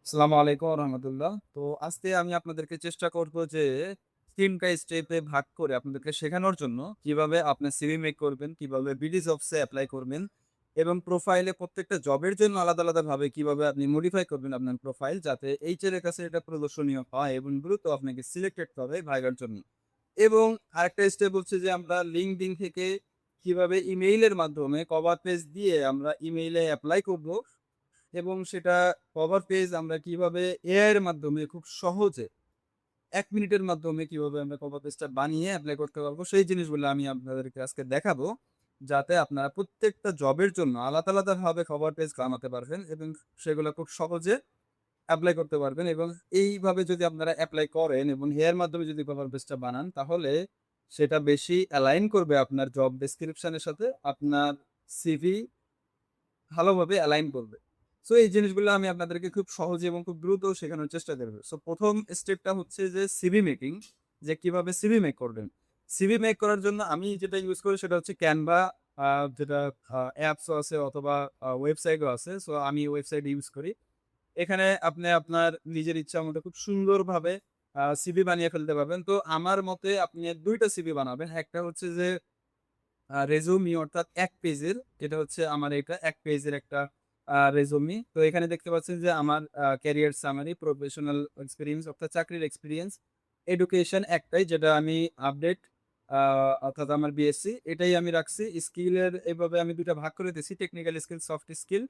আসসালামু আলাইকুম রহমতুল্লাহ। তো আজকে আমি আপনাদেরকে চেষ্টা করব যে ৩ টা স্টেপে ভাগ করে আপনাদেরকে শেখানোর জন্য কিভাবে আপনি সিভি মেক করবেন, কিভাবে বিডি জবসে এপ্লাই করবেন এবং প্রোফাইলে প্রত্যেকটা জবের জন্য আলাদা ভাবে কিভাবে আপনি মডিফাই করবেন আপনার প্রোফাইল যাতে এইচআর এর কাছে এটা প্রদর্শনীয় হয় এবং দ্রুত আপনাকে সিলেক্টেড হবে ভাইবার জন্য। এবং আরেকটা স্টেপ হচ্ছে যে আমরা লিঙ্কডইন থেকে কিভাবে ইমেইলের মাধ্যমে কভার পেজ দিয়ে আমরা ইমেইলে এপ্লাই করব এবং সেটা কভার পেজ আমরা কিভাবে এআই এর মাধ্যমে খুব সহজে ১ মিনিটের মাধ্যমে কিভাবে আমরা কভার পেজটা বানিয়ে এপ্লাই করতে পারবো, সেই জিনিসগুলো আমি আপনাদেরকে আজকে দেখাবো। যাতে আপনারা প্রত্যেকটা জবের জন্য আলাদাভাবে কভার পেজ বানাতে পারবেন এবং সেগুলো খুব সহজে এপ্লাই করতে পারবেন এবং এইভাবে যদি আপনারা এপ্লাই করেন এবং এর মাধ্যমে যদি কভার পেজটা বানান, তাহলে সেটা বেশি অ্যালাইন করবে আপনার জব ডেসক্রিপশন এর সাথে, আপনার সিভি ভালোভাবে অ্যালাইন করবে। সো এই জিনিসগুলো আমি আপনাদেরকে খুব সহজে এবং খুব দ্রুত শেখানোর চেষ্টা করব। সো ১ম স্টেপটা হচ্ছে যে সিভি মেকিং, যে কিভাবে সিভি মেক করবেন। সিভি মেক করার জন্য আমি যেটা ইউজ করি সেটা হচ্ছে Canva, আ যেটা অ্যাপসও আছে অথবা ওয়েবসাইটও আছে। সো আমি ওয়েবসাইট ইউজ করি। এখানে আপনি আপনার নিজের ইচ্ছা মতো খুব সুন্দরভাবে সিভি বানিয়ে ফেলতে পারবেন। তো আমার মতে আপনি ২ টা সিভি বানাবেন। একটা হচ্ছে যে রেজুমি অর্থাৎ ১ পেজের, যেটা হচ্ছে আমার এটা ১ পেজের একটা রেজুমি। তো এখানে দেখতে পাচ্ছেন যে আমার ক্যারিয়ার সামারি, প্রফেশনাল এক্সপেরিয়েন্স অর্থাৎ চাকরির এক্সপেরিয়েন্স, এডুকেশন একটাই যেটা আমি আপডেট, আ অর্থাৎ আমার বিএসসি এটাই আমি রাখছি। স্কিলের এভাবে আমি ২ টা ভাগ করে দিয়েছি, টেকনিক্যাল স্কিল, সফট স্কিল।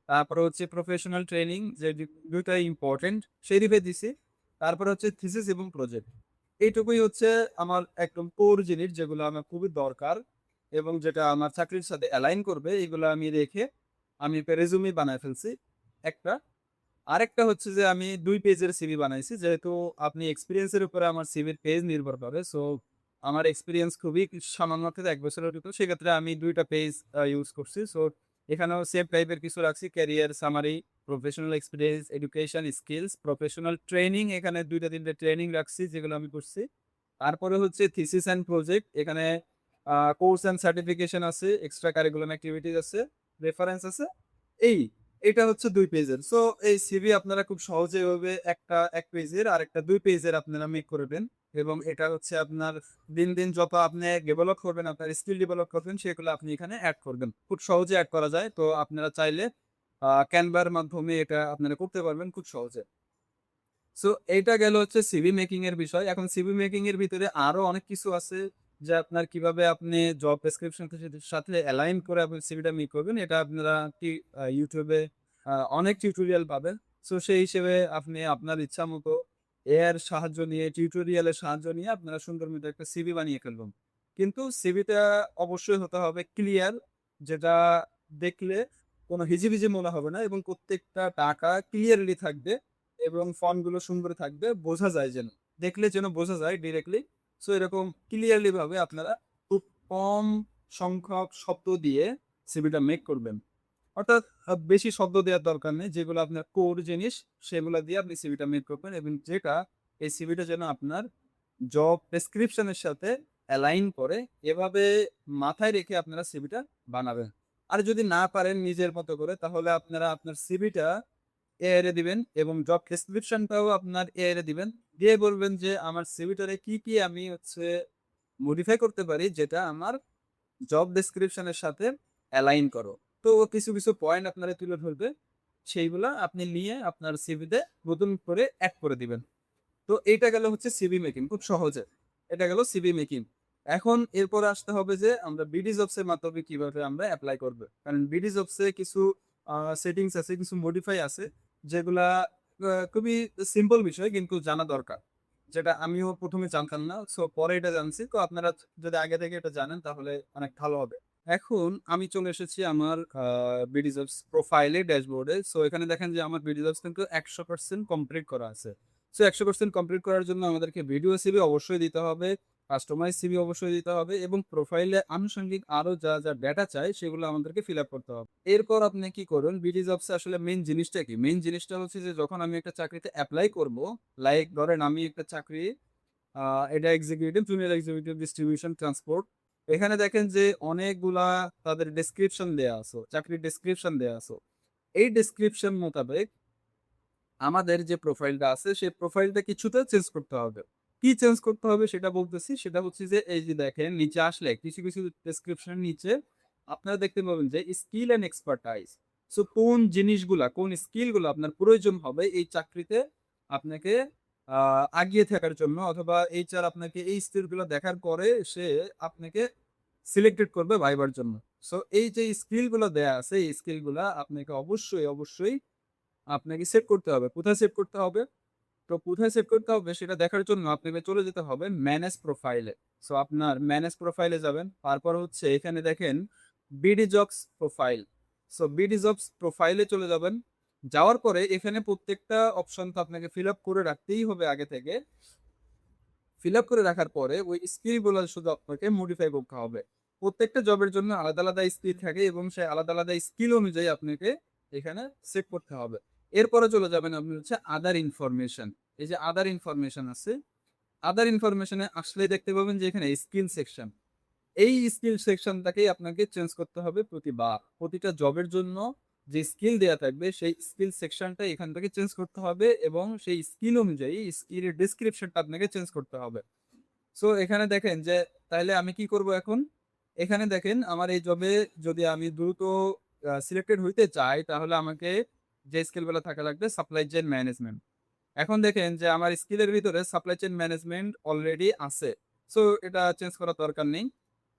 তারপরে হচ্ছে প্রফেশনাল ট্রেনিং, যে ২ টাই ইম্পোর্টেন্ট সেদিকে দিছি। তারপরে হচ্ছে থিসিস এবং প্রজেক্ট। এইটুকুই হচ্ছে আমার একদম কোর জিনিস যেগুলো আমার খুবই দরকার এবং যেটা আমার চাকরির সাথে অ্যালাইন করবে, এগুলো আমি রেখে আমি একটা রেজুমি বানায় ফেলছি একটা। আরেকটা হচ্ছে যে আমি ২ পেজের সিভি বানাইছি। যেহেতু আপনি এক্সপেরিয়েন্স এর উপরে আমার সিভির পেজ নির্ভর করে। সো আমার এক্সপেরিয়েন্স খুবই সামান্য অর্থাৎ ১ বছরের ভিতর। সেক্ষেত্রে আমি ২ টা পেজ ইউজ করছি। সো এখানেও সেম টাইপের কিছু রাখছি। Career summary, professional experience, education, skills, professional training, এখানে ২ টা ৩ টা ট্রেনিং রাখছি যেগুলো আমি করছি। তারপরে হচ্ছে থিসিস অ্যান্ড প্রজেক্ট। এখানে কোর্স অ্যান্ড সার্টিফিকেশন আছে, এক্সট্রা কারিকুলাম এক্টিভিটিস আছে, রেফারেন্স আছে। এই, এটা হচ্ছে ২ পেজের। সো এই সিভি আপনারা খুব সহজে এভাবে একটা ১ পেজের আরেকটা ২ পেজের আপনারা মেক করবেন এবং এটা হচ্ছে আপনার দিন যত আপনি ডেভেলপ করবেন, আপনার স্কিল ডেভেলপ করবেন সেগুলো আপনি এখানে এড করবেন। খুব সহজে এড করা যায়। তো আপনারা চাইলে Canva র মাধ্যমে এটা আপনারা করতে পারবেন খুব সহজে। সো এইটা গেল হচ্ছে সিভি মেকিং এর বিষয়। এখন সিভি মেকিং এর ভিতরে আরো অনেক কিছু আছে যে আপনার কিভাবে আপনি জব ডেসক্রিপশন সাথে অ্যালাইন করে আপনি সিভিটা মেক করবেন। এটা আপনারা YouTube এ অনেক টিউটোরিয়াল পাবেন। সো সেই হিসেবে আপনি আপনার ইচ্ছামতো এআই এর সাহায্য নিয়ে, টিউটোরিয়ালের সাহায্য নিয়ে আপনারা সুন্দর মতো একটা সিভি বানিয়ে ফেলবেন। কিন্তু সিভিটা অবশ্যই হতে হবে ক্লিয়ার, যেটা দেখলে কোনো হিজিবিজি মনে হবে না এবং প্রত্যেকটা টাকা ক্লিয়ারলি থাকবে এবং ফন্ট গুলো সুন্দর থাকবে, বোঝা যায় যেন। দেখলে যেন বোঝা যায় ডিরেক্টলি। সো এরকম ক্লিয়ারলি ভাবে আপনারা খুব কম সংখ্যক শব্দ দিয়ে সিভিটা মেক করবেন। অর্থাৎ বেশি শব্দ দেওয়ার দরকার নেই। যেগুলো আপনার কোর জিনিস সেগুলা দিয়ে আপনি সিভিটা মেক করবেন এবং যেটা এই সিভিটা যেন আপনার জব ডেসক্রিপশন এর সাথে অ্যালাইন করে, এভাবে মাথায় রেখে আপনারা সিভিটা বানাবেন। আর যদি না পারেন নিজের মতো করে, তাহলে আপনারা আপনার সিভিটা এআই রে দিবেন এবং জব ডেসক্রিপশনটাও আপনার এআই রে দিবেন। দিয়ে বলবেন যে আমার সিভিটারে কি আমি হচ্ছে মডিফাই করতে পারি যেটা আমার জব ডেসক্রিপশন এর সাথে অ্যালাইন করো। তো ও কিছু পয়েন্ট আপনারে তুলে ধরবে। সেইগুলা আপনি নিয়ে আপনার সিভিতে নতুন করে এড করে দিবেন। তো এইটা গেল হচ্ছে সিভি মেকিং খুব সহজে। এটা গেল সিভি মেকিং। এখন এরপরে আসতে হবে যে আমরা বিডি জবস এর মাধ্যমে কিভাবে আমরা এপ্লাই করব। কারণ বিডি জবস এ কিছু সেটিংস আছে, কিছু মডিফাই আছে যেগুলা খুবই সিম্পল বিষয় কিন্তু জানা দরকার। যেটা আমিও ১ম এ জানতাম না। সো পরে এটা জানছি। তো আপনারা যদি আগে থেকে এটা জানেন তাহলে অনেক ভালো হবে। এখন আমি চলে এসেছি আমার বিডি জবস প্রোফাইলে, ড্যাশবোর্ডে। সো এখানে দেখেন যে আমার বিডি জবস কিন্তু ১০০% কমপ্লিট করা আছে। সো ১০০% কমপ্লিট করার জন্য আমাদেরকে ভিডিও সিভি অবশ্যই দিতে হবে, কাস্টমাইজ সিভি অবশ্যই দিতে হবে এবং প্রোফাইলে আনুষঙ্গিক আরো যা ডেটা চাই সেগুলো আমাদেরকে ফিল আপ করতে হবে। এরপর আপনি কি করুন, বিডি জবসে আসলে মেইন জিনিসটা কি? মেইন জিনিসটা হচ্ছে যে যখন আমি একটা চাকরিতে এপ্লাই করব, লাইক ধরেন আমি একটা চাকরি, আ এটা executive, junior executive distribution transport. এখানে দেখেন যে অনেকগুলা তাদের ডেসক্রিপশন দেয়া আছে, চাকরির ডেসক্রিপশন দেয়া আছে। এই ডেসক্রিপশন মোতাবেক আমাদের যে প্রোফাইলটা আছে সেই প্রোফাইলটা কিছুটা চেঞ্জ করতে হবে। কি চেঞ্জ করতে হবে সেটা বলতেছি। সেটা হচ্ছে যে এই যে দেখেন নিচে আসলে কিছু ডেসক্রিপশন এর নিচে আপনারা দেখতে পাবেন যে স্কিল অ্যান্ড এক্সপার্টাইজ। সো কোন জিনিসগুলা, কোন স্কিলগুলা আপনার প্রয়োজন হবে এই চাকরিতে আপনাকে আগিয়ে থাকার জন্য, অথবা এইচআর আপনাকে এই স্কিলগুলো দেখার পরে সে আপনাকে সিলেক্টেড করবে ভাইবার জন্য। সো এই যে স্কিলগুলো দেয়া আছে এই স্কিলগুলা আপনাকে অবশ্যই আপনাকে সেট করতে হবে। কোথায় সেট করতে হবে? তো কোথায় সেট করতে হবে সেটা দেখার জন্য আপনাকে চলে যেতে হবে ম্যানেজ প্রোফাইলে। সো আপনার ম্যানেজ প্রোফাইলে যাবেন। তারপর হচ্ছে এখানে দেখেন BD jobs profile. So BD jobs প্রোফাইলে চলে যাবেন। যাওয়ার পরে এখানে প্রত্যেকটা অপশন তো আপনাকে ফিল আপ করে রাখতেই হবে আগে থেকে। ফিল আপ করে রাখার পরে ওই স্কিলগুলো শুধু আপনাকে মডিফাই করতে হবে। প্রত্যেকটা জবের জন্য আলাদা স্কিল থাকে এবং সেই আলাদা স্কিল অনুযায়ী আপনাকে এখানে সেট করতে হবে। এরপরে চলে যাবেন আপনি হচ্ছে আদার ইনফরমেশন। এই যে আদার ইনফরমেশন আছে, আদার ইনফরমেশনে আসলে দেখতে পাবেন যে এখানে স্কিল সেকশন। এই স্কিল সেকশনটাকেই আপনাকে চেঞ্জ করতে হবে প্রতিবার। প্রতিটা জবের জন্য যে স্কিল দেয়া থাকবে সেই স্কিল সেকশনটা এখান থেকে চেঞ্জ করতে হবে এবং সেই স্কিল অনুযায়ী স্কিলের ডেসক্রিপশনটা আপনাকে চেঞ্জ করতে হবে। সো এখানে দেখেন যে তাইলে আমি কি করব এখন? এখানে দেখেন আমার এই জবে যদি আমি দ্রুত সিলেক্টেড হইতে চাই তাহলে আমাকে যে স্কিলগুলো থাকা লাগবে সাপ্লাই চেইন ম্যানেজমেন্ট। এখন দেখেন যে আমার স্কিলের ভিতরে সাপ্লাই চেইন ম্যানেজমেন্ট অলরেডি আছে। সো এটা চেঞ্জ করার দরকার নেই।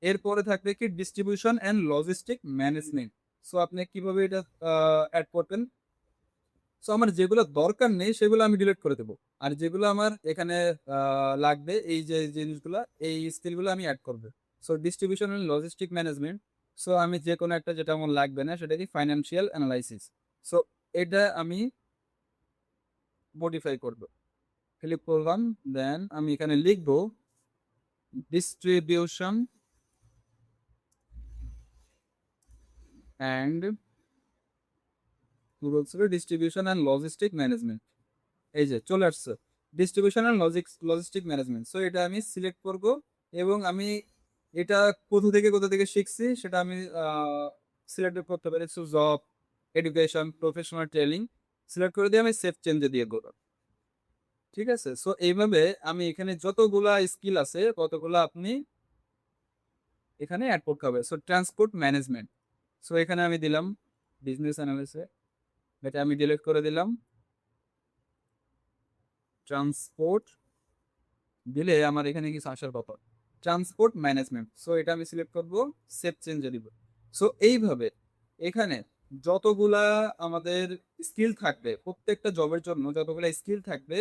এরপরে থাকবে কি distribution and logistic management. So আপনি কিভাবে এটা এড করবেন? সো আমার যেগুলো দরকার নেই সেগুলো আমি ডিলিট করে দেবো। আর যেগুলো আমার এখানে লাগবে এই যে জিনিসগুলা, এই স্কিলগুলো আমি এড করব। So distribution and logistic management. So আমি যে কোনো একটা যেটা আমার লাগবে না সেটা কি ফাইন্যান্সিয়াল অ্যানালাইসিস। সো এটা আমি মডিফাই করব। ক্লিক করলাম, দেন আমি এখানে লিখবো distribution and distribution and logistic management. এই যে চলে আসছে distribution and logistic management. So এটা আমি সিলেক্ট করব এবং আমি এটা কোথা থেকে শিখছি সেটা আমি সিলেক্ট করতে পারি। So job, education, professional training select করে দিয়ে আমি সেভ চেঞ্জে দিয়ে দেবো। ঠিক আছে? সো এইভাবে আমি এখানে যতগুলা স্কিল আছে ততগুলা আপনি এখানে অ্যাড করতে হবে। So transport management. সো এখানে আমি দিলাম বিজনেস অ্যানালিসিস, এটা আমি ডিলিট করে দিলাম। ট্রান্সপোর্ট দিলে আমার এখানে কিছু আসার কথা, ট্রান্সপোর্ট ম্যানেজমেন্ট। সো এটা আমি সিলেক্ট করব, সেভ চেঞ্জে দিব। সো এইভাবে এখানে যতগুলা আমাদের স্কিল থাকবে প্রত্যেকটা জবের জন্য, যতগুলা স্কিল থাকবে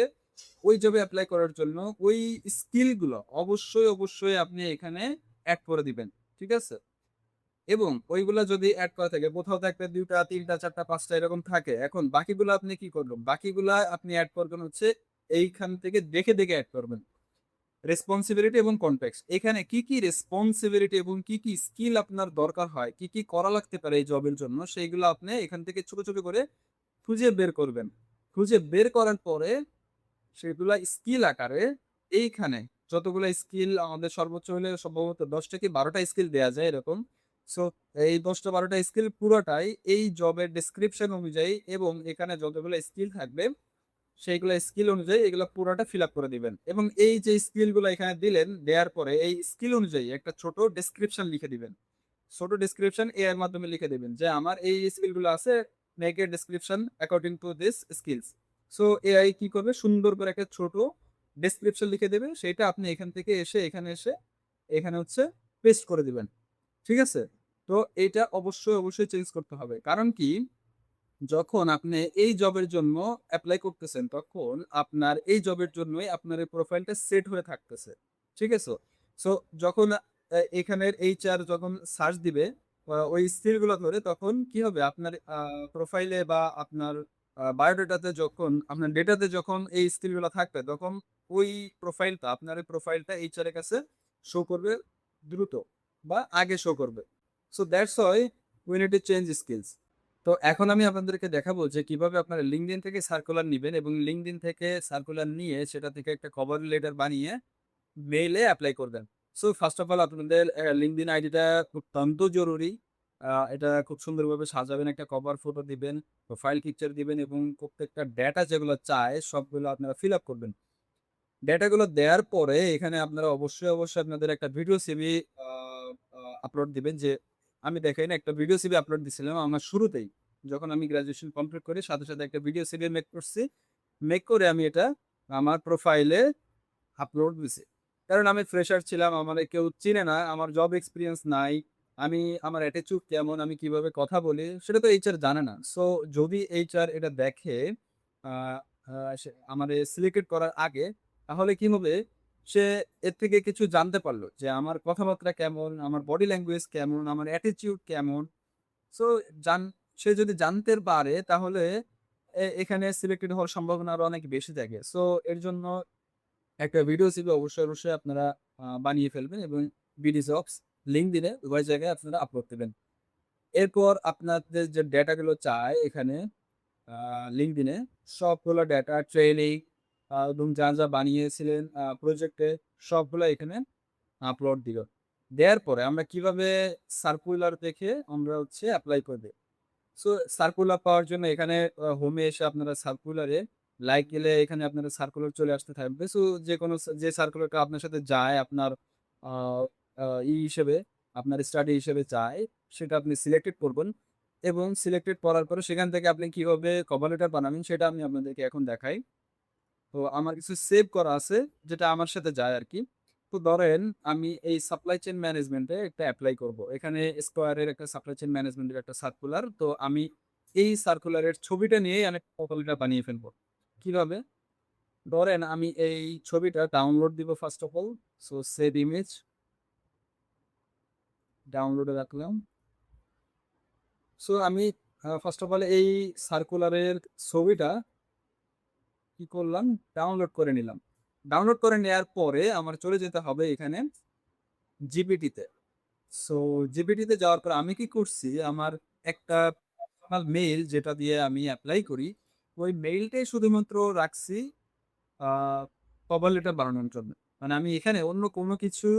ওই জবে অ্যাপ্লাই করার জন্য ওই স্কিলগুলো অবশ্যই আপনি এখানে অ্যাড করে দিবেন। ঠিক আছে? এবং ওইগুলা যদি অ্যাড করা থাকে, কোথাও থাকবে ২টা ৩টা ৪টা ৫টা এরকম থাকে, এখন বাকিগুলো আপনি কি করবেন? বাকিগুলা আপনি অ্যাড করবেন হচ্ছে এইখান থেকে দেখে অ্যাড করবেন। রেসপন্সিবিলিটি এবং কনটেক্সট, এখানে কি রেসপন্সিবিলিটি এবং কি স্কিল আপনার দরকার হয়, কি করা লাগতে পারে এই জবের জন্য, সেইগুলো আপনি এখান থেকে ছোট করে খুঁজে বের করবেন। খুঁজে বের করার পরে সেগুলা স্কিল আকারে এইখানে যতগুলো স্কিল আমাদের সর্বোচ্চ হলে সম্ভবত 10টা কি 12টা স্কিল দেয়া যায় এরকম। সো এই 10টা 12টা স্কিল পুরোটাই এই জবের ডেসক্রিপশন অনুযায়ী এবং এখানে যতগুলো স্কিল থাকবে সেইগুলো স্কিল অনুযায়ী এগুলো পুরোটা ফিল আপ করে দিবেন এবং এই যে স্কিলগুলো এখানে দিলেন, দেওয়ার পরে এই স্কিল অনুযায়ী একটা ছোট ডেসক্রিপশন লিখে দিবেন। ছোট ডেসক্রিপশন এআই এর মাধ্যমে লিখে দিবেন যে আমার এই স্কিলগুলো আছে, make a description according to this skills. So AI কি করবে, সুন্দর করে একটা ছোট ডেসক্রিপশন লিখে দেবে, সেটা আপনি এখান থেকে এসে এখানে হচ্ছে পেস্ট করে দিবেন। ঠিক আছে? তো এটা অবশ্যই চেঞ্জ করতে হবে। কারণ কি, যখন আপনি এই জবের জন্য এপ্লাই করতেছেন তখন আপনার এই জবের জন্যই আপনার এই প্রোফাইলটা সেট হয়ে থাকতেছে। ঠিক আছে? সো যখন এখানের এইচআর যখন সার্চ দিবে ওই স্কিলগুলো ধরে, তখন কি হবে আপনার প্রোফাইলে বা আপনার বায়োডাটাতে, যখন আপনার ডেটাতে যখন এই স্কিলগুলো থাকবে তখন ওই প্রোফাইলটা, আপনার এই প্রোফাইলটা এইচআর এর কাছে শো করবে দ্রুত বা আগে শো করবে। So that's why we need to change skills. তো এখন আমি আপনাদেরকে দেখাবো যে কিভাবে আপনারা লিঙ্কডইন থেকে সার্কুলার নিবেন এবং লিঙ্কডইন থেকে সার্কুলার নিয়ে সেটা থেকে একটা কভার লেটার বানিয়ে মেইলে অ্যাপ্লাই করবেন। সো ফার্স্ট অফ অল আপনাদের লিঙ্কডইন আইডিটা অত্যন্ত জরুরি। এটা খুব সুন্দরভাবে সাজাবেন, একটা কভার ফটো দিবেন, প্রোফাইল পিকচার দিবেন এবং প্রত্যেকটা ডেটা যেগুলো চায় সবগুলো আপনারা ফিল আপ করবেন। ডেটাগুলো দেওয়ার পরে এখানে আপনারা অবশ্যই আপনাদের একটা ভিডিও সিভি আ আ আপলোড দিবেন যে আমি দেখেন একটা ভিডিও সিভি আপলোড দিছিলাম আমার শুরুতেই। যখন আমি গ্র্যাজুয়েশন কমপ্লিট করি সাথে একটা ভিডিও সিভি মেক করছি। মেক করে আমি এটা আমার প্রোফাইলে আপলোড দিছি। কারণ আমি ফ্রেশার ছিলাম, আমারে কেউ চিনে না, আমার জব এক্সপেরিয়েন্স নাই। আমি আমার অ্যাটিটিউড কেমন, আমি কিভাবে কথা বলি সেটা তো এইচআর জানে না। সো যদি এইচআর এটা দেখে আ আ সে আমারে সিলেক্টেড করার আগে তাহলে কি হবে? সে এর থেকে কিছু জানতে পারল যে আমার কথাবার্তা কেমন, আমার বডি ল্যাঙ্গুয়েজ কেমন, আমার অ্যাটিটিউড কেমন। সো জান সে যদি জানতে পারে তাহলে এখানে সিলেক্টেড হওয়ার সম্ভাবনা আরো অনেক বেশি থাকে। সো এর জন্য একটা ভিডিও সিভি অবশ্যই আপনারা বানিয়ে ফেলবেন এবং বিডিজবস, লিঙ্কডইনে উভয় জায়গায় আপনারা আপলোড দিবেন। এরপর আপনাদের যে ডেটাগুলো চায় এখানে লিঙ্কডইনে সবগুলো ডেটা, ট্রেনিং এবং যা বানিয়েছিলেন প্রজেক্টে সবগুলা এখানে আপলোড দিল। দেওয়ার পরে আমরা কিভাবে সার্কুলার দেখে আমরা হচ্ছে এপ্লাই করে দেই। সো সার্কুলার পাওয়ার জন্য এখানে হোমে এসে আপনারা সার্কুলারে লাইক দিলে এখানে আপনাদের সার্কুলার চলে আসতে থাকবে। সো যেকোনো যে সার্কুলারটা আপনার সাথে যায় আপনার আ আ হিসেবে আপনার স্টাডি হিসেবে যায় সেটা আপনি সিলেক্টেড করবেন এবং সিলেক্টেড করার পরে সেখান থেকে আপনি কিভাবে কভার লেটার বানাবেন সেটা আমি আপনাদেরকে এখন দেখাই। তো আমার কিছু সেভ করা আছে যেটা আমার সাথে যায় আরকি। তো ধরেন আমি এই সাপ্লাই চেইন ম্যানেজমেন্ট এ একটা এপ্লাই করব। এখানে স্কয়ার এর একটা সাপ্লাই চেইন ম্যানেজমেন্ট এর একটা সার্কুলার। তো আমি এই সার্কুলারের ছবিটা নিয়েই আমি প্রোপাইলটা বানিয়ে ফেলবো। কিভাবে? ধরেন আমি এই ছবিটা ডাউনলোড দিব first of all. So save image, ডাউনলোডে রাখলাম। সো আমি ফার্স্ট অফ অল এই সার্কুলারের ছবিটা কি করলাম? ডাউনলোড করে নিলাম। ডাউনলোড করে নেয়ার পরে আমার চলে যেতে হবে এখানে জিপিটিতে। সো জিপিটিতে যাওয়ার পর আমি কি করছি, আমার একটা পার্সোনাল মেইল যেটা দিয়ে আমি এপ্লাই করি, ওই মেইলটাই শুধুমাত্র রাখছি আ কভার লেটার বানানোর জন্য। মানে আমি এখানে অন্য কোনো কিছু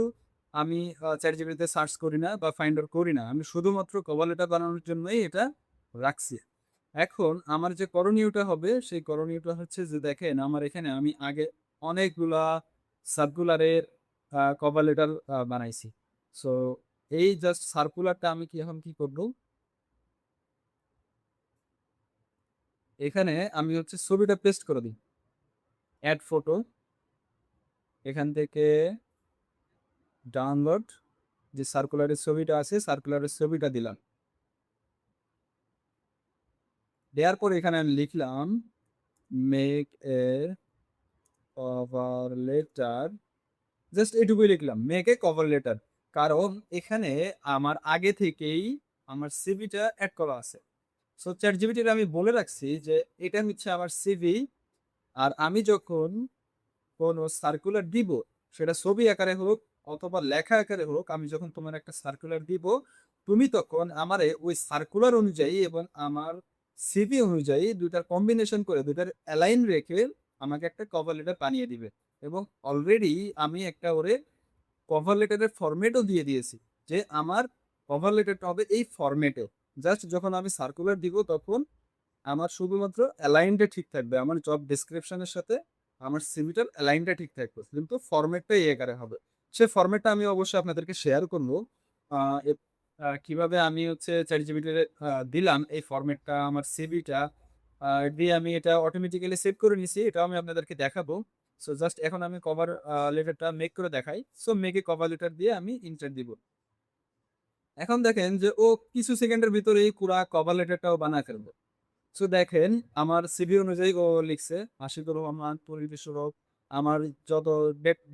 আমি ChatGPT তে সার্চ করি না বা ফাইন্ড আউট করি না। আমি শুধুমাত্র কভার লেটার বানানোর জন্যই এটা রাখছি। এখন আমার যে করণীয়টা হবে, সেই করণীয়টা হচ্ছে যে দেখেন আমার এখানে আমি আগে অনেকগুলা সার্কুলারের কভার লেটার বানাইছি। সো এই জাস্ট সার্কুলারটা আমি এখন কি করব, এখানে আমি হচ্ছে ছবিটা পেস্ট করে দিই। এড ফটো, এখান থেকে ডাউনলোড যে সার্কুলারের ছবিটা আছে, সার্কুলারের ছবিটা দিলাম। দেওয়ার পরে এখানে আমি লিখলাম make a cover letter, just এটুকুই লিখলাম, মেক এ কভার লেটার। কারণ এখানে আমার আগে থেকেই আমার সিভিটা এড করা আছে। সো ChatGPT রে আমি বলে রাখছি যে এটা হচ্ছে আমার সিভি। আর আমি যখন কোনো সার্কুলার দিব, সেটা ছবি আকারে হোক অথবা লেখা আকারে হোক, আমি যখন তোমার একটা সার্কুলার দিব, তুমি তখন আমারে ওই সার্কুলার অনুযায়ী এবং আমার সিভি অনুযায়ী ২ টার কম্বিনেশন করে ২ টার অ্যালাইন রেখে আমাকে একটা কভার লেটার বানিয়ে দিবে। এবং অলরেডি আমি একটা ওরে কভার লেটারের ফরমেটও দিয়ে দিয়েছি যে আমার কভার লেটারটা হবে এই ফরমেটে। জাস্ট যখন আমি সার্কুলার দিব তখন আমার শুধুমাত্র অ্যালাইনটা ঠিক থাকবে। আমার জব ডেসক্রিপশন এর সাথে আমার সিভিটার অ্যালাইনটা ঠিক থাকবে। কিন্তু ফরমেটটা এই আকারে হবে। সে ফরমেটটা আমি অবশ্যই আপনাদেরকে শেয়ার করব। আ এ কিভাবে আমি হচ্ছে ChatGPT রে দিলাম এই ফরমেটটা আমার সিভিটা দিয়ে আমি এটা অটোমেটিক্যালি সেভ করে নিছি। এটাও আমি আপনাদেরকে দেখাবো। সো জাস্ট এখন আমি কভার লেটারটা মেক করে দেখাই। So make a cover letter দিয়ে আমি এন্টার দিব। এখন দেখেন যে ও কিছু সেকেন্ডের ভিতরেই পুরা কভার লেটারটাও বানায় ফেলবে। সো দেখেন আমার সিভি অনুযায়ী ও লিখছে আশিকুর রহমান, পরিবেশ রোগ। আমার যত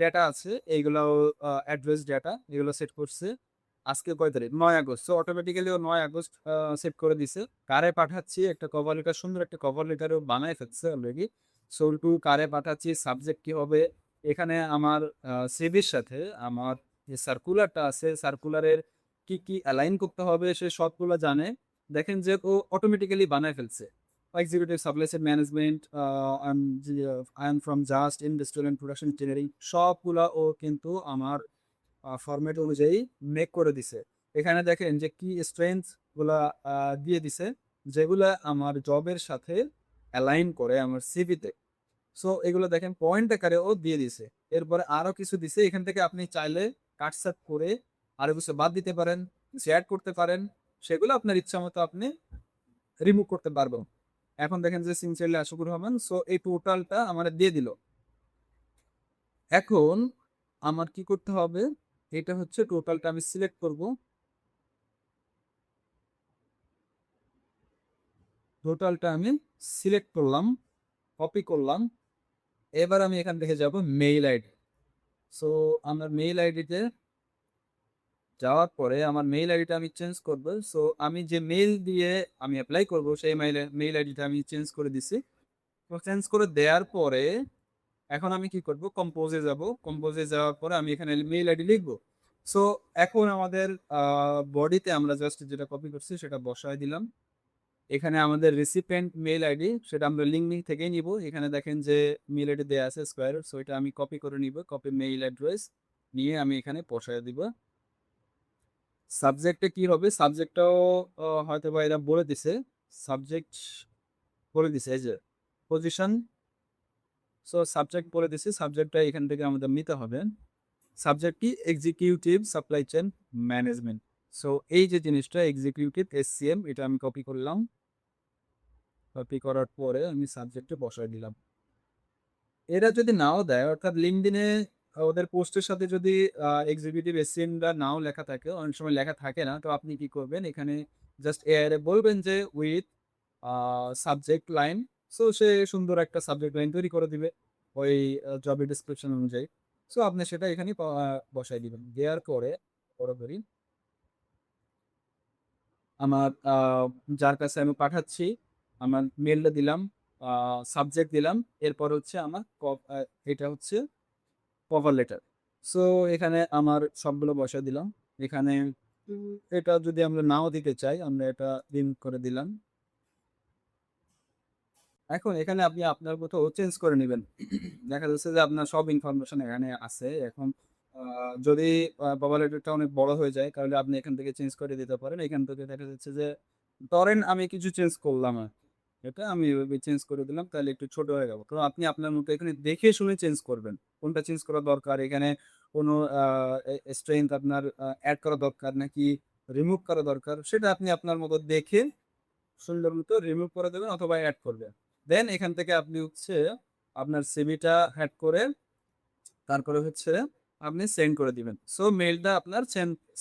ডেটা আছে এইগুলাও অ্যাড্রেস ডেটা এগুলো সেট করছে। আজকে কয় তারিখ? ৯ আগস্ট। সো অটোমেটিক্যালি ও ৯ আগস্ট সেভ করে দিছে। কারে পাঠাচ্ছি একটা কভার লেটার, সুন্দর একটা কভার লেটারও বানায় ফেলছে অলরেডি। সো টু কারে পাঠাচ্ছি, সাবজেক্ট কি হবে? এখানে আমার সিভির সাথে আমার যে সার্কুলারটা আছে, সার্কুলারের কি অ্যালাইন করতে হবে সে সবগুলা জানে। দেখেন যে ও অটোমেটিক্যালি বানায় ফেলছে। Executive supply chain management I am from just industrial and production engineering সবগুলা ও কিন্তু আমার ফরমেট অনুযায়ী মেক করে দিছে। এখানে দেখেন যে কি স্ট্রেংথ গুলা দিয়ে দিছে, যেগুলা আমার জবের সাথে অ্যালাইন করে আমার সিভিতে। সো এগুলো দেখেন পয়েন্ট আকারেও দিয়ে দিছে। এরপরে আরো কিছু দিছে, এখান থেকে আপনি চাইলে কাটছাঁট করে আরো কিছু বাদ দিতে পারেন, কিছু অ্যাড করতে পারেন, সেগুলো আপনার ইচ্ছা মতো আপনি রিমুভ করতে পারবেন। এখন দেখেন যে সিনসিয়ারলি আশুকুর রহমান, সো এই টোটালটা আমার দিয়ে দিল। এখন আমার কি করতে হবে, এটা হচ্ছে টোটালটা আমি সিলেক্ট করব, টোটালটা আমি সিলেক্ট করলাম, কপি করলাম। এবার আমি এখান থেকে যাব মেইল আইডি। সো আমার মেইল আইডিতে যাওয়ার পরে আমার মেইল আইডিটা আমি চেঞ্জ করব। সো আমি যে মেইল দিয়ে আমি অ্যাপ্লাই করব সেই মেইল আইডিটা আমি চেঞ্জ করে দিছি। তো চেঞ্জ করে দেওয়ার পরে এখন আমি কি করব, কম্পোজে যাব। কম্পোজে যাওয়ার পরে আমি এখানে মেইল আইডি লিখব। সো এখন আমাদের বডিতে আমরা জাস্ট যেটা কপি করছি সেটা বসায় দিলাম। এখানে আমাদের রিসিপিয়েন্ট মেইল আইডি সেটা আমরা লিঙ্ক থেকেই নিব। এখানে দেখেন যে মেইল আইডি দেওয়া আছে স্কোয়ার, সো এটা আমি কপি করে নিব। কপি মেইল অ্যাড্রেস নিয়ে আমি এখানে বসায় দিব। সাবজেক্টে কি হবে, সাবজেক্টটাও হয়তো বা এরা বলে দিছে। সাবজেক্ট বলে দিছে এই যে পজিশন। সো সাবজেক্ট বলে দিছে, সাবজেক্টটা এখান থেকে আমাদের নিতে হবে। সাবজেক্ট কি, executive supply chain management. So এই যে জিনিসটা এক্সিকিউটিভ এসসিএম, এটা আমি কপি করলাম। কপি করার পরে আমি সাবজেক্টে বসায় দিলাম। এরা যদি নাও দেয়, অর্থাৎ লিঙ্কডইনে ওদের পোস্টের সাথে যদি এক্সিকিউটিভ এসসিএমটা নাও লেখা থাকে, অনেক সময় লেখা থাকে না, তো আপনি কি করবেন, এখানে জাস্ট এআই এর বলবেন যে উইথ সাবজেক্ট লাইন। সো সে সুন্দর একটা সাবজেক্ট লাইন তৈরি করে দিবে ওই জবের ডিসক্রিপশন অনুযায়ী। সো আপনি সেটা এখানে বসাই দিবেন। দেওয়ার পরে বরাবরই আমার যার কাছে আমি পাঠাচ্ছি আমার মেলটা দিলাম, সাবজেক্ট দিলাম, এরপর হচ্ছে আমার এটা হচ্ছে কভার লেটার। সো এখানে আমার সবগুলো বসা দিলাম। এখানে এটা যদি আমরা নাও দিতে চাই, আমরা এটা রিমুভ করে দিলাম। এখন এখানে আপনি আপনার মতো চেঞ্জ করে নেবেন। দেখা যাচ্ছে যে আপনার সব ইনফরমেশন এখানে আছে। এখন যদি কভার লেটারটা অনেক বড় হয়ে যায়, তাহলে আপনি এখান থেকে চেঞ্জ করে দিতে পারেন। এখান থেকে দেখা যাচ্ছে যে ধরেন আমি কিছু চেঞ্জ করলাম, এটা আমি এভাবে চেঞ্জ করে দিলাম, তাহলে একটু ছোট হয়ে গেল। তো আপনি আপনার মতো এখানে দেখে শুনে চেঞ্জ করবেন, কোনটা চেঞ্জ করা দরকার, এখানে কোনো স্ট্রেংথ আপনার অ্যাড করা দরকার নাকি রিমুভ করা দরকার, সেটা আপনি আপনার মতো দেখে সুন্দর মতো রিমুভ করে দেবেন অথবা অ্যাড করবেন। দেন এখান থেকে আপনি হচ্ছে আপনার সিভিটা অ্যাড করে তারপরে হচ্ছে আপনি সেন্ড করে দিবেন। সো মেইলটা আপনার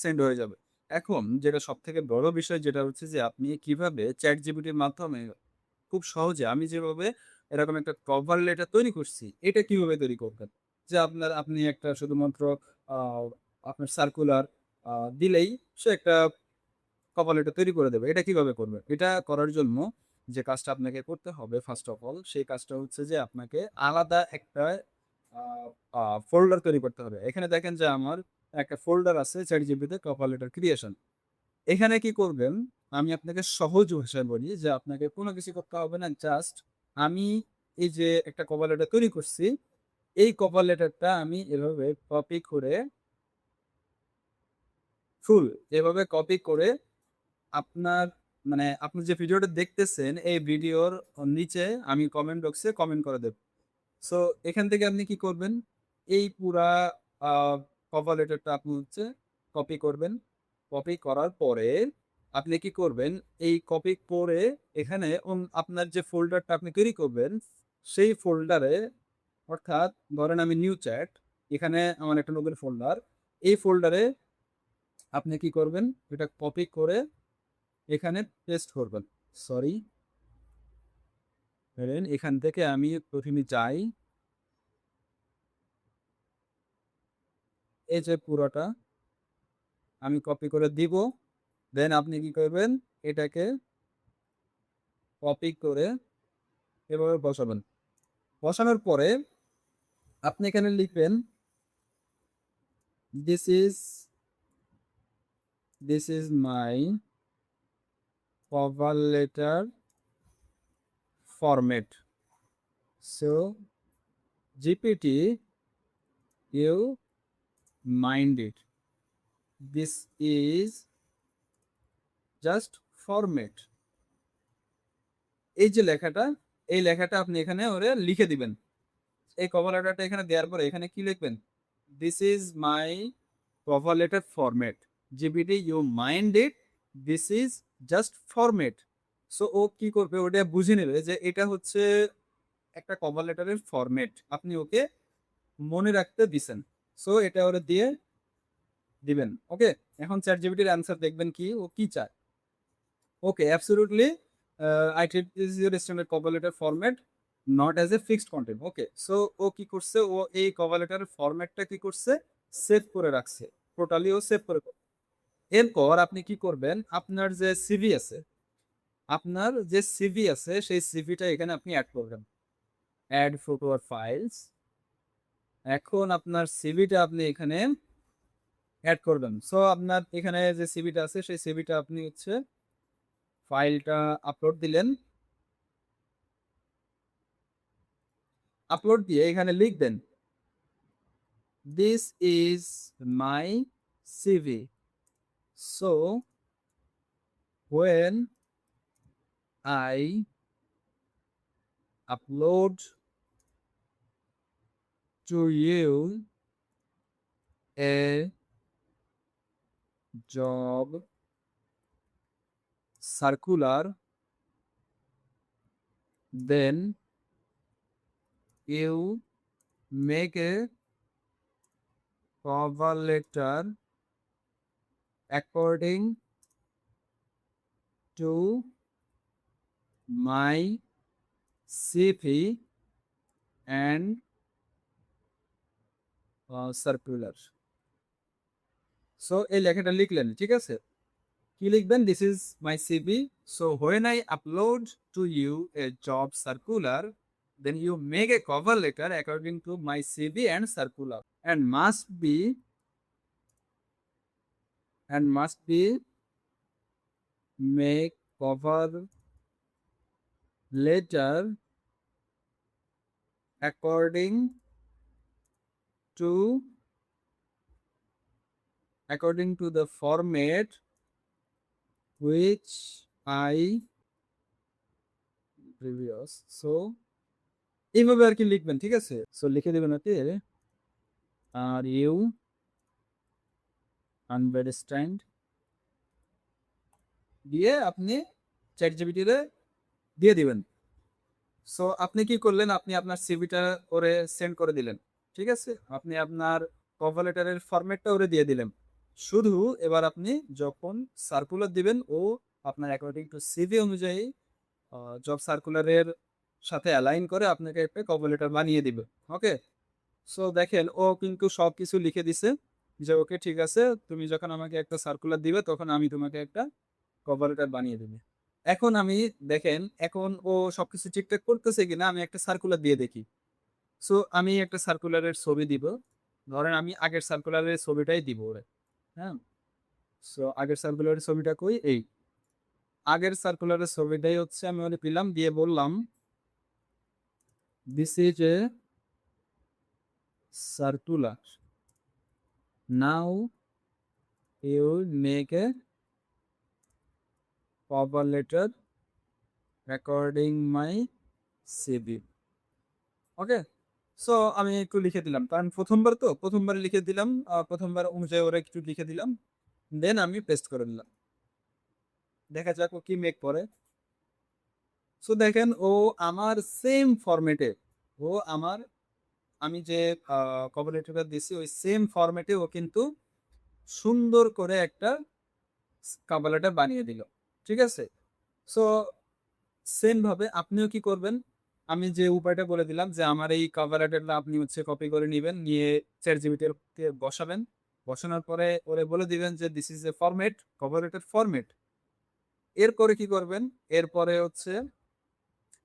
সেন্ড হয়ে যাবে। এখন যেটা সব থেকে বড় বিষয়, যেটা হচ্ছে যে আপনি কিভাবে চ্যাট জিপিটির মাধ্যমে খুব সহজে আমি যেভাবে এরকম একটা কভার লেটার তৈরি করছি, এটা কিভাবে তৈরি করবেন। যে আপনি একটা শুধুমাত্র আহ, আপনার সার্কুলার দিলেই সে একটা কভার লেটার তৈরি করে দেবে। এটা কিভাবে করবে, এটা করার জন্য যে কাজটা আপনাকে করতে হবে ফার্স্ট অফ অল, সেই কাজটা হচ্ছে যে আপনাকে আলাদা একটা ফোল্ডার তৈরি করতে হবে। এখানে দেখেন যে আমার একটা ফোল্ডার আছে চ্যাট জিপিতে কভার লেটার ক্রিয়েশন। এখানে কি করবেন, আমি আপনাকে সহজ ভাষায় বলি যে আপনাকে কোনো কিছু করতে হবে না, জাস্ট আমি এই যে একটা কভার লেটার তৈরি করছি, এই কভার লেটারটা আমি এভাবে কপি করে ফুল এভাবে কপি করে আপনার মানে আপনি যে ভিডিওটা দেখতেছেন এই ভিডিওর নিচে আমি কমেন্ট বক্সে কমেন্ট করে দেব। সো এখান থেকে আপনি কি করবেন, এই পুরা কভার লেটারটা আপনি হচ্ছে কপি করবেন। কপি করার পরে আপনি কি করবেন, এই কপি করে এখানে আপনার যে ফোল্ডারটা আপনি তৈরি করবেন সেই ফোল্ডারে, অর্থাৎ ধরেন আমি নিউ চ্যাট, এখানে আমার একটা নতুন ফোল্ডার, এই ফোল্ডারে আপনি কি করবেন, এটা কপি করে এখানে পেস্ট করবেন। সরি, ধরেন এখান থেকে আমি প্রথমে যাই, এই যে পুরোটা আমি কপি করে দিব। দেন আপনি কি করবেন, এটাকে কপি করে এভাবে বসাবেন। বসানোর পরে আপনি এখানে লিখবেন this is this is my cover letter format. So GPT you mind it, this is just format, এই যে লেখাটা, এই লেখাটা আপনি এখানে ওরে লিখে দিবেন। এই কভার লেটারটা এখানে দেওয়ার পরে এখানে কি লিখবেন? This is my cover letter format. GPT you mind it, this is just format. So ও কি করবে? ওটা বুঝে নেবে যে এটা হচ্ছে একটা কভার লেটারের ফরম্যাট। আপনি ওকে মনে রাখতে দিছেন। সো এটা ওরে দিয়ে দিবেন। ওকে? এখন ChatGPT-র অ্যান্সার দেখবেন কি ও কি চায়। ওকে, absolutely I treat this is your standard cover letter format not as a fixed content. Okay, so ও কি করছে? ও এই কভার লেটারের ফরম্যাটটা কি করছে? সেভ করে রাখছে। টোটালি ও সেভ করে এরপর আপনি কি করবেন? আপনার যে সিভি আছে সেই সিভিটা এখানে আপনি এড করবেন। এড ফটো আর ফাইলস। এখন আপনার সিভিটা আপনি এখানে এড করবেন। সো আপনার এখানে যে সিভিটা আছে সেই সিভিটা আপনি হচ্ছে ফাইলটা আপলোড দিলেন। আপলোড দিয়ে এখানে লিখবেন this is my CV. So when I upload to you a job circular, then you make a cover letter according to my CV and circular. So এই লেখাটা লিখলেন, ঠিক আছে? কি লিখবেন? This is my CV. So when I upload to you a job circular, then you make a cover letter according to my CV and circular and must be make cover letter according to the format which I previous. So এইভাবে আর কি লিখবেন, ঠিক আছে? So লিখে দেবেন হচ্ছে are you understand দিয়ে আপনি ChatGPT-রে দিয়ে দিবেন। সো আপনি কি করলেন? আপনি আপনার সিভিটা ওরে সেন্ড করে দিলেন, ঠিক আছে? আপনি আপনার কভার লেটারের ফরম্যাটটা ওরে দিয়ে দিলেন। শুধু এবার আপনি যখন সার্কুলার দিবেন ও আপনার অ্যাকর্ডিং টু সিভি অনুযায়ী জব সার্কুলারের সাথে অ্যালাইন করে আপনাকে একটা কভার লেটার বানিয়ে দিবে। ওকে? সো দেখেন ও কিন্তু সবকিছু লিখে দিছে যে ওকে ঠিক আছে, তুমি যখন আমাকে একটা সার্কুলার দিবে তখন আমি তোমাকে একটা কভার লেটার বানিয়ে দেবে। এখন আমি দেখেন এখন ও সবকিছু ঠিকঠাক করতেছে কিনা আমি একটা সার্কুলার দিয়ে দেখি। সো আমি একটা সার্কুলারের ছবি দিব। ধরেন আমি আগের সার্কুলারের ছবিটাই দিব ওরে। হ্যাঁ? সো আগের সার্কুলারের ছবিটা কই? এই আগের সার্কুলারের ছবিটাই হচ্ছে আমি ওরে পেলাম, দিয়ে বললাম this is a circular, now you make a cover letter according my CV. Okay? So আমি একটু লিখে দিলাম। কারণ প্রথমবার লিখে দিলাম। প্রথমবার অনুযায়ী ওরা একটু লিখে দিলাম। দেন আমি পেস্ট করে দিলাম। দেখা যাক ও কি মেক করে। সো দেখেন ও আমার সেম ফরম্যাটে, ও আমার আমি যে কভার লেটারটা দিছি ওই সেম ফরম্যাটে ও কিন্তু সুন্দর করে একটা কভার লেটার বানিয়ে দিল। ঠিক আছে? সো সেম ভাবে আপনিও কি করবেন? আমি যে উপায়টা বলে দিলাম যে আমার এই কভার লেটারটা আপনি হচ্ছে কপি করে নিবেন, নিয়ে ChatGPT-তে বসাবেন। বসানোর পরে ওরে বলে দিবেন যে this is A format, cover letter format. এরপরে কি করবেন? এরপরে হচ্ছে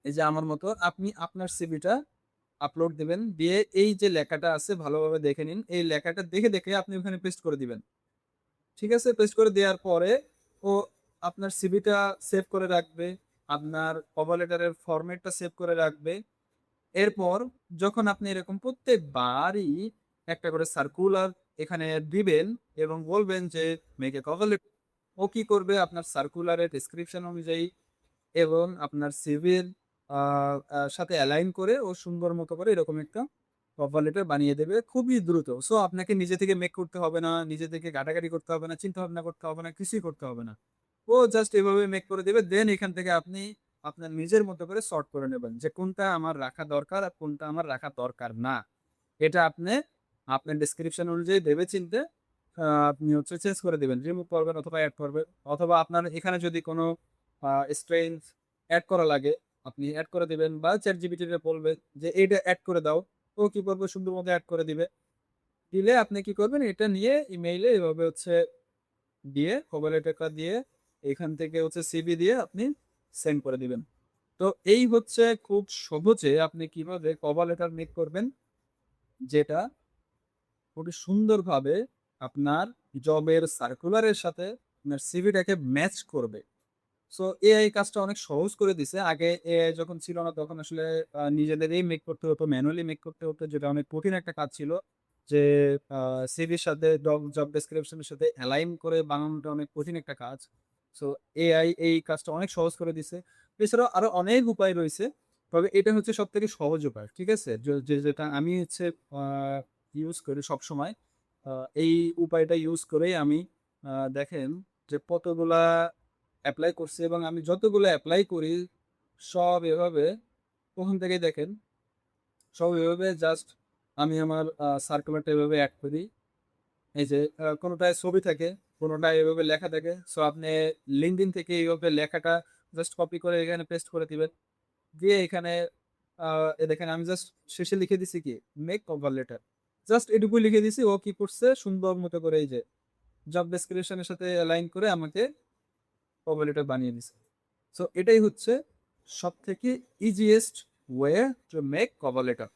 এই যে আমার মতো আপনি আপনার সিভিটা আপলোড দিবেন। দিয়ে এই যে লেখাটা আছে ভালোভাবে দেখে নিন। এই লেখাটা দেখে আপনি ওখানে পেস্ট করে দিবেন। ঠিক আছে? পেস্ট করে দেওয়ার পরে ও আপনার সিভিটা সেভ করে রাখবে। আপনার কভার লেটারের ফরম্যাটটা সেভ করে রাখবে। এরপর যখন আপনি এরকম প্রত্যেকবারই একটা করে সার্কুলার এখানে দিবেন এবং বলবেন যে মেক এ কভার লেটার ও কি করবে আপনার সার্কুলারের ডেসক্রিপশন অনুযায়ী এবং আপনার সিভির সাথে অ্যালাইন করে ও সুন্দর মতো করে এরকম একটা কভার লেটার বানিয়ে দেবে খুবই দ্রুত। সো আপনাকে নিজে থেকে মেক করতে হবে না, নিজে থেকে ঘাটাঘাটি করতে হবে না, চিন্তা ভাবনা করতে হবে না, কিছুই করতে হবে না। ও জাস্ট এভাবে মেক করে দেবে। দেন এখান থেকে আপনি আপনার নিজের মতো করে সর্ট করে নেবেন যে কোনটা আমার রাখা দরকার আর কোনটা আমার রাখা দরকার না। এটা আপনি আপনার ডেসক্রিপশন অনুযায়ী ভেবে চিন্তে আপনি হচ্ছে চেঞ্জ করে দিবেন, রিমুভ করবেন অথবা অ্যাড করবেন। অথবা আপনার এখানে যদি কোনো স্ট্রেইন অ্যাড করা লাগে আপনি অ্যাড করে দিবেন, বা চ্যাট জিপিটিতে বলবেন যে এইটা অ্যাড করে দাও, ও কি করবে সুন্দর মতো অ্যাড করে দিবে। দিলে আপনি কি করবেন, এটা নিয়ে ইমেইলে এভাবে হচ্ছে দিয়ে কভার লেটারটা দিয়ে এখান থেকে হচ্ছে সিভি দিয়ে আপনি সেন্ড করে দিবেন। তো এই হচ্ছে খুব সহজে আপনি কিভাবে কভার লেটার মেক করবেন, যেটা খুবই সুন্দরভাবে আপনার জবের সার্কুলারের সাথে আপনার সিভিটাকে ম্যাচ করবে। সো এআই কাজটা অনেক সহজ করে দিছে। আগে এআই যখন ছিল না তখন আসলে নিজেদেরই মেক করতে হতো, ম্যানুয়ালি মেক করতে হতো, যেটা অনেক কঠিন একটা কাজ ছিল। যে সিভির সাথে জব ডেসক্রিপশন এর সাথে অ্যালাইন করে বানানোটা অনেক কঠিন একটা কাজ। সো এআই এই কাজটা অনেক সহজ করে দিছে। এছাড়াও আরো অনেক উপায় রয়েছে। তবে এটা হচ্ছে সবথেকে সহজ উপায়। ঠিক আছে? যেটা আমি হচ্ছে আ ইউজ করি সবসময়। আ এই উপায়টা ইউজ করেই আমি দেখেন যে কতগুলা এপ্লাই করছি, এবং আমি যতগুলো এপ্লাই করি সব এভাবে ওখান থেকেই দেখেন, সব এভাবে জাস্ট আমি আমার সার্কুলারটা এভাবে এড করি। এই যে কোনোটায় ছবি থাকে, কোনোটায় এভাবে লেখা থাকে। সো আপনি LinkedIn থেকে এইভাবে লেখাটা জাস্ট কপি করে এখানে পেস্ট করে দিবেন। দিয়ে এখানে আ এ দেখেন আমি জাস্ট শেষে লিখে দিছি কি? Make cover letter. জাস্ট এটুকুই লিখে দিছি। ও কি করছে সুন্দর মতো করে এই যে জব ডেসক্রিপশন এর সাথে অ্যালাইন করে আমাকে কভার লেটার বানিয়ে দিছে। সো এটাই হচ্ছে সবথেকে easiest way to make cover letter.